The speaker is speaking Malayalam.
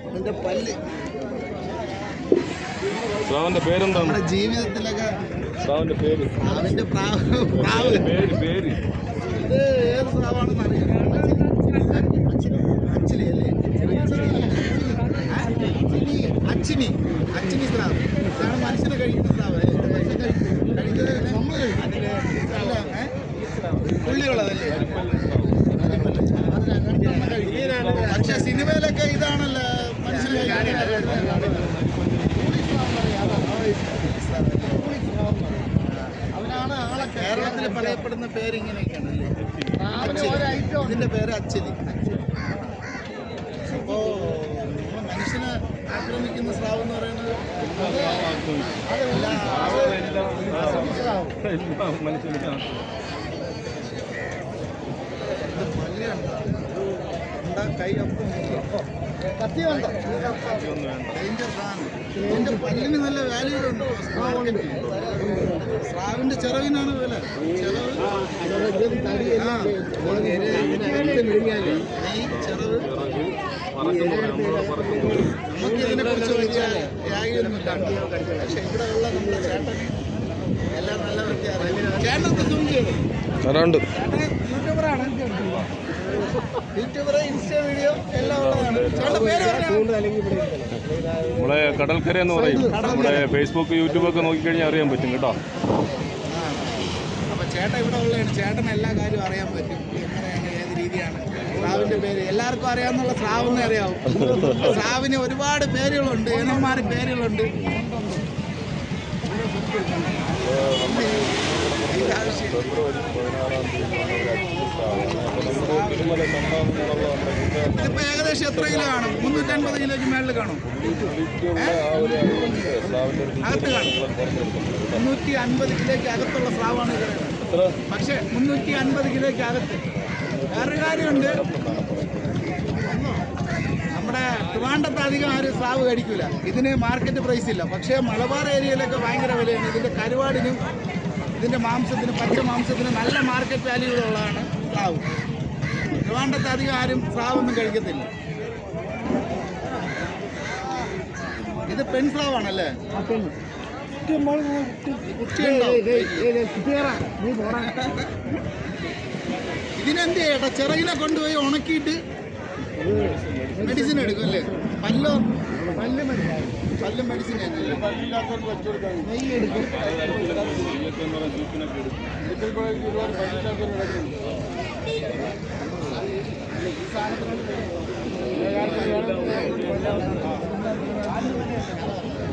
എന്റെ പല്ല് സ്രാവിന്റെ പേരെന്താണ്? നമ്മുടെ ജീവിതത്തിലൊക്കെ സ്രാവിന്റെ പേര് സ്രാവിന്റെ പേര് ഇത് ഏത് സ്രാവാണെന്ന് അറിയാം. അച്ചിലി അല്ലേ? അച്ചിനി സ്രാവ്. ഇതാണ് മനുഷ്യനെ കഴിക്കുന്ന സ്രാവ്. കഴിക്കുന്നത് പുള്ളിയുള്ളതല്ലേ? പക്ഷെ സിനിമയിലൊക്കെ ഇതാണല്ലോ മനുഷ്യനെ അവനാണ് ആളെ കേരളത്തിൽ പറയപ്പെടുന്ന പേര് ഇങ്ങനെയൊക്കെയാണല്ലേ? ഇതിന്റെ പേര് അച്ചിലി. അപ്പോ മനുഷ്യനെ ആക്രമിക്കുന്ന സ്രാവ് എന്ന് പറയുന്നത് കൈ കത്തി വേണ്ട, ഡേഞ്ചർ സാധനം. ഇതിന്റെ പല്ലിന് നല്ല വാല്യൂ ഉണ്ട് മാർക്കറ്റിൽ. സ്രാവിന്റെ ചെലവിനാണ് വില. ചെലവ് നമുക്ക് ഇതിനെ കുറിച്ച് വലിയ യാതൊന്നുമില്ല. പക്ഷെ ഇവിടെ ഉള്ള നമ്മുടെ ചേട്ടന് എല്ലാം നല്ല വ്യത്യാസം. ചേട്ടൻ സൂം ചെയ്തു. യൂട്യൂബറാണ്, ഇൻസ്റ്റ വീഡിയോ എല്ലാം ഉള്ളതാണ്. ചേട്ടൻ്റെ പേര് നമ്മളെ കടൽക്കര എന്ന് പറയും. നമ്മുടെ ഫേസ്ബുക്ക് യൂട്യൂബൊക്കെ നോക്കിക്കഴിഞ്ഞാൽ അറിയാൻ പറ്റും കേട്ടോ. അപ്പൊ ചേട്ടൻ ഇവിടെ ഉള്ളതാണ്. ചേട്ടന് എല്ലാ കാര്യവും അറിയാൻ പറ്റും. എങ്ങനെയാണ്, ഏത് രീതിയാണ്. സ്രാവിന്റെ പേര് എല്ലാവർക്കും അറിയാവുന്നുള്ള സ്രാവെന്നേ അറിയാവും. സ്രാവിന് ഒരുപാട് പേരുകളുണ്ട്, ഏനന്മാര് പേരുകളുണ്ട്. ഇതിപ്പോ ഏകദേശം എത്ര കിലോ കാണും? 350 കിലോയ്ക്ക് മേളിൽ കാണും. അകത്ത് കാണും. 350 കിലോയ്ക്ക് അകത്തുള്ള സ്രാവാണ് ഇത്. പക്ഷെ 350 കിലോയ്ക്ക് അകത്ത്. വേറൊരു കാര്യമുണ്ട്, നമ്മുടെ ട്രിവാൻഡ്രത്ത് അധികം ആരും സ്രാവ് കഴിക്കൂല. ഇതിന് മാർക്കറ്റ് പ്രൈസ് ഇല്ല. പക്ഷേ മലബാർ ഏരിയയിലൊക്കെ ഭയങ്കര വിലയാണ്. ഇതിന്റെ കരുവാടിനും ഇതിന്റെ മാംസത്തിനും, പച്ച മാംസത്തിനും നല്ല മാർക്കറ്റ് വാല്യൂ ഉള്ളതാണ് സ്രാവ്. ട്രിവാൻഡ്രത്ത് അധികം ആരും സ്രാവൊന്നും കഴിക്കത്തില്ല. ഇത് പെൺസ്രാവാണല്ലേ? ഇതിനെന്ത് ചെയ്യട്ടെ? ചിറകിനെ കൊണ്ടുപോയി ഉണക്കിയിട്ട് മെഡിസിൻ എടുക്കും അല്ലേ? പല്ലും മെഡിസിൻ നെയ്യ് എടുക്കും. ഈ സാധനത്തിന്